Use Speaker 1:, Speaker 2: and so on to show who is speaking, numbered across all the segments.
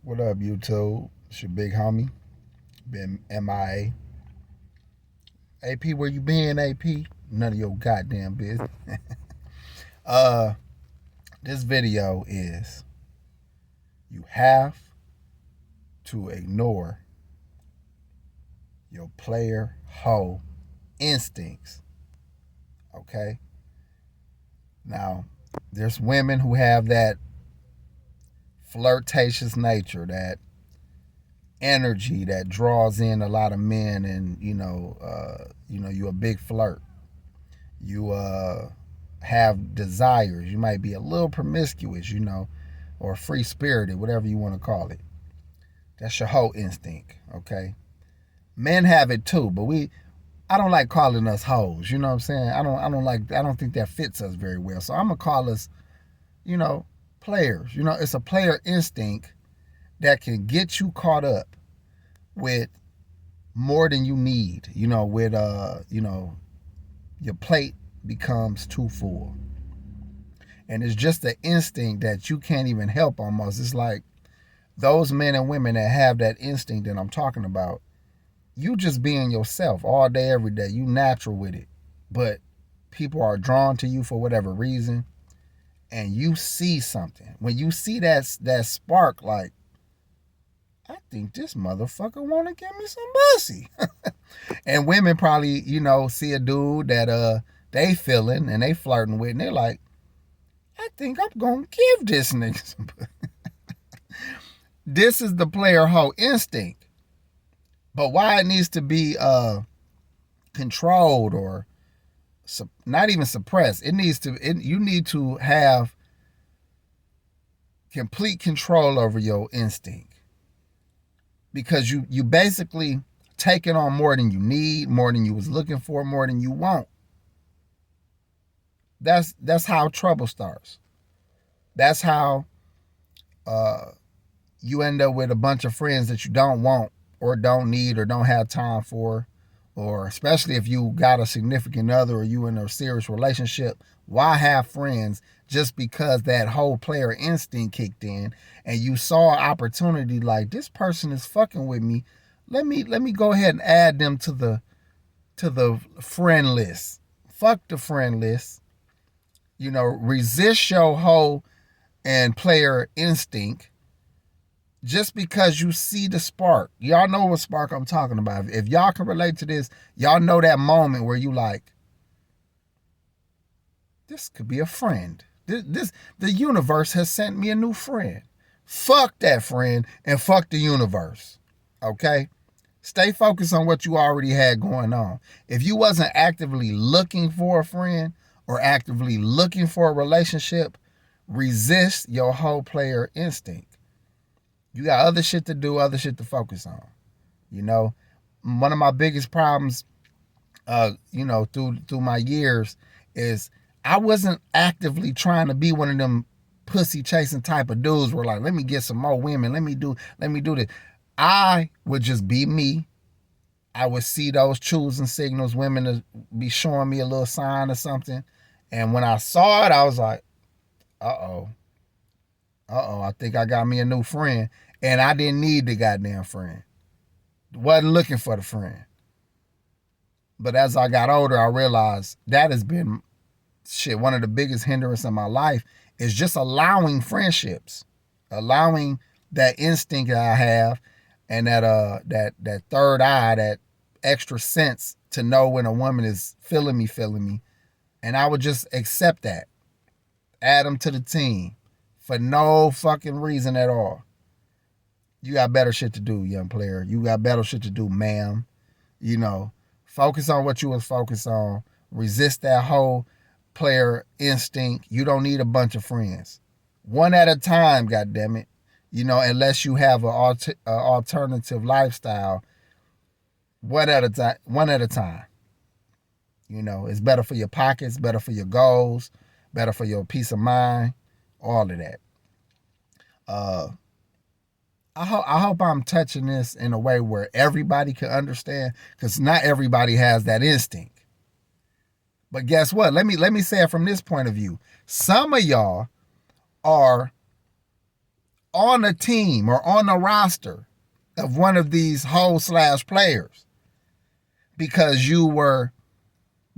Speaker 1: What up, YouTube? It's your big homie. Been MIA. AP, where you been, AP? None of your goddamn business. uh, this video is you have to ignore your player hoe instincts. Okay? Now, there's women who have that flirtatious nature, that energy that draws in a lot of men, and you're a big flirt. You have desires. You might be a little promiscuous, or free spirited, whatever you want to call it. That's your whole instinct, okay? Men have it too, but I don't like calling us hoes. You know what I'm saying? I don't think that fits us very well. So I'm gonna call us, players. It's a player instinct that can get you caught up with more than you need. Your plate becomes too full. And it's just an instinct that you can't even help almost. It's like those men and women that have that instinct that I'm talking about, you just being yourself all day, every day. You natural with it. But people are drawn to you for whatever reason. And you see something. When you see that spark, like, I think this motherfucker want to give me some pussy. And women probably, see a dude that they feeling and they flirting with, and they're like, I think I'm going to give this nigga some pussy. This is the player hoe instinct. But why it needs to be controlled or not even suppressed, you need to have complete control over your instinct. Because you basically taking on more than you need, more than you was looking for, more than you want. That's how trouble starts. That's how you end up with a bunch of friends that you don't want or don't need or don't have time for, or especially if you got a significant other or you in a serious relationship. Why have friends just because that whole player instinct kicked in and you saw an opportunity like, this person is fucking with me, let me go ahead and add them to the friend list. Fuck the friend list. Resist your whole and player instinct just because you see the spark. Y'all know what spark I'm talking about. If y'all can relate to this, y'all know that moment where you like, this could be a friend. The universe has sent me a new friend. Fuck that friend and fuck the universe. Okay? Stay focused on what you already had going on. If you wasn't actively looking for a friend or actively looking for a relationship, resist your whole player instinct. You got other shit to do, other shit to focus on. One of my biggest problems, through my years is I wasn't actively trying to be one of them pussy chasing type of dudes where like, let me get some more women, let me do this. I would just be me. I would see those choosing signals, women to be showing me a little sign or something. And when I saw it, I was like, uh-oh, I think I got me a new friend. And I didn't need the goddamn friend. Wasn't looking for the friend. But as I got older, I realized that has been one of the biggest hindrances in my life is just allowing friendships, allowing that instinct that I have and that third eye, that extra sense to know when a woman is feeling me. And I would just accept that. Add them to the team for no fucking reason at all. You got better shit to do, young player. You got better shit to do, ma'am. Focus on what you was focused on. Resist that whole player instinct. You don't need a bunch of friends. One at a time, goddammit. Unless you have an alternative lifestyle. One at a time. It's better for your pockets, better for your goals, better for your peace of mind, all of that. I hope I'm touching this in a way where everybody can understand, because not everybody has that instinct. But guess what? Let me say it from this point of view. Some of y'all are on a team or on a roster of one of these hoe/players because you were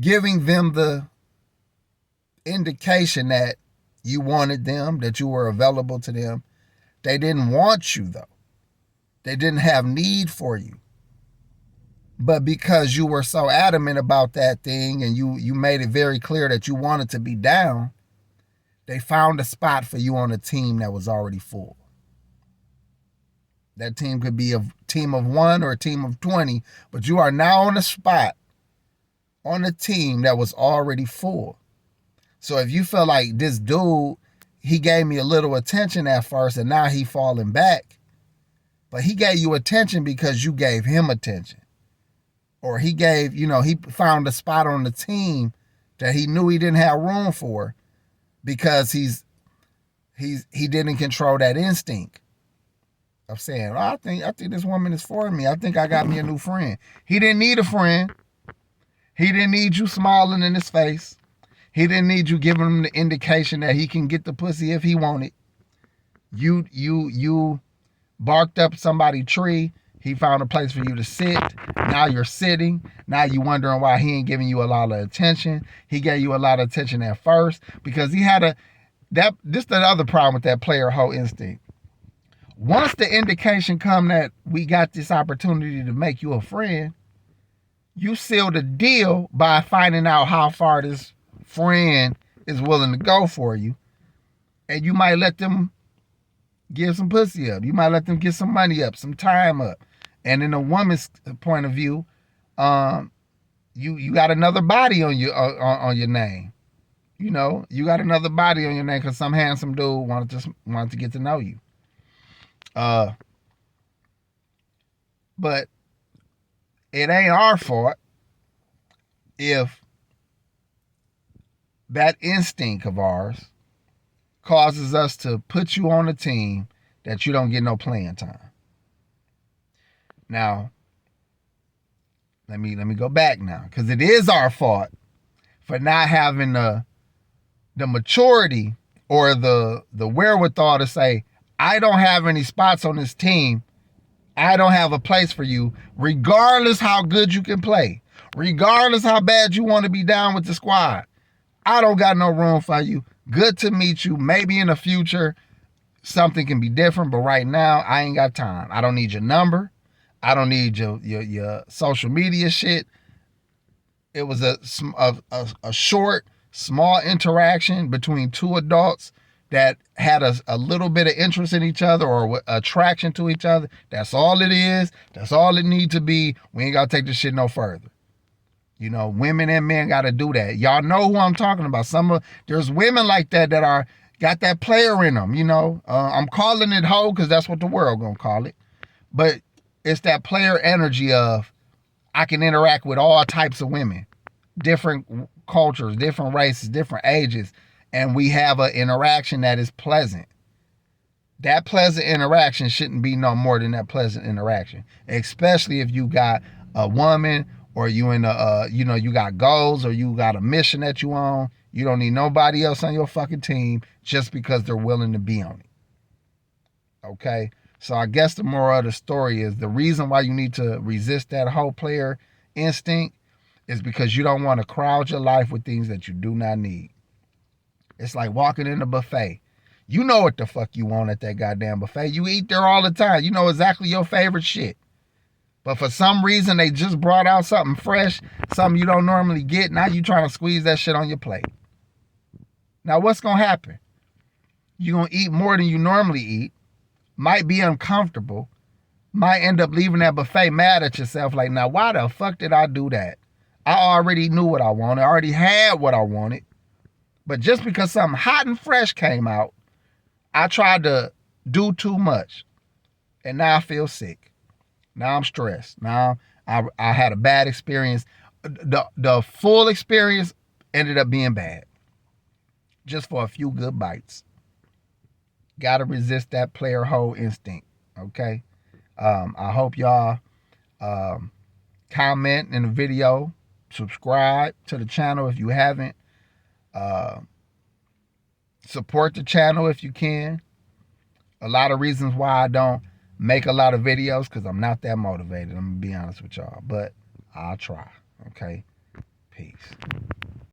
Speaker 1: giving them the indication that you wanted them, that you were available to them. They didn't want you, though. They didn't have need for you. But because you were so adamant about that thing and you made it very clear that you wanted to be down, they found a spot for you on a team that was already full. That team could be a team of 1 or a team of 20, but you are now on a spot on a team that was already full. So if you feel like this dude, he gave me a little attention at first and now he falling back, but he gave you attention because you gave him attention. Or he gave, he found a spot on the team that he knew he didn't have room for because he didn't control that instinct of saying, I think this woman is for me. I think I got me a new friend. He didn't need a friend. He didn't need you smiling in his face. He didn't need you giving him the indication that he can get the pussy if he wanted. You barked up somebody's tree. He found a place for you to sit. Now you're sitting. Now you're wondering why he ain't giving you a lot of attention. He gave you a lot of attention at first because he had this the other problem with that player hoe instinct. Once the indication come that we got this opportunity to make you a friend, you seal the deal by finding out how far this friend is willing to go for you. And you might let them give some pussy up. You might let them get some money up, some time up. And in a woman's point of view, you got another body on your name. You got another body on your name because some handsome dude wanted to get to know you. But it ain't our fault if that instinct of ours causes us to put you on a team that you don't get no playing time. Now, let me go back now, because it is our fault for not having the maturity or the wherewithal to say, I don't have any spots on this team. I don't have a place for you, regardless how good you can play, regardless how bad you want to be down with the squad. I don't got no room for you. Good to meet you. Maybe in the future something can be different, but right now I ain't got time. I don't need your number. I don't need your social media shit. It was a short, small interaction between two adults that had a little bit of interest in each other or attraction to each other. That's all it is. That's all it need to be. We ain't got to take this shit no further. Women and men got to do that. Y'all know who I'm talking about. There's women like that are got that player in them. I'm calling it hoe because that's what the world gonna call it. But it's that player energy of I can interact with all types of women, different cultures, different races, different ages, and we have an interaction that is pleasant. That pleasant interaction shouldn't be no more than that pleasant interaction, especially if you got a woman or you you got goals or you got a mission that you on. You don't need nobody else on your fucking team just because they're willing to be on it. Okay? So I guess the moral of the story is the reason why you need to resist that whole player instinct is because you don't want to crowd your life with things that you do not need. It's like walking in a buffet. You know what the fuck you want at that goddamn buffet. You eat there all the time. You know exactly your favorite shit. But for some reason, they just brought out something fresh, something you don't normally get. Now you trying to squeeze that shit on your plate. Now what's going to happen? You're going to eat more than you normally eat. Might be uncomfortable. Might end up leaving that buffet mad at yourself. Like, now why the fuck did I do that? I already knew what I wanted. I already had what I wanted. But just because something hot and fresh came out, I tried to do too much. And now I feel sick. Now I'm stressed. Now I had a bad experience. The full experience ended up being bad. Just for a few good bites. Got to resist that player hoe instinct. Okay? I hope y'all comment in the video. Subscribe to the channel if you haven't. Support the channel if you can. A lot of reasons why I don't make a lot of videos, because I'm not that motivated. I'm going to be honest with y'all. But I'll try. Okay? Peace.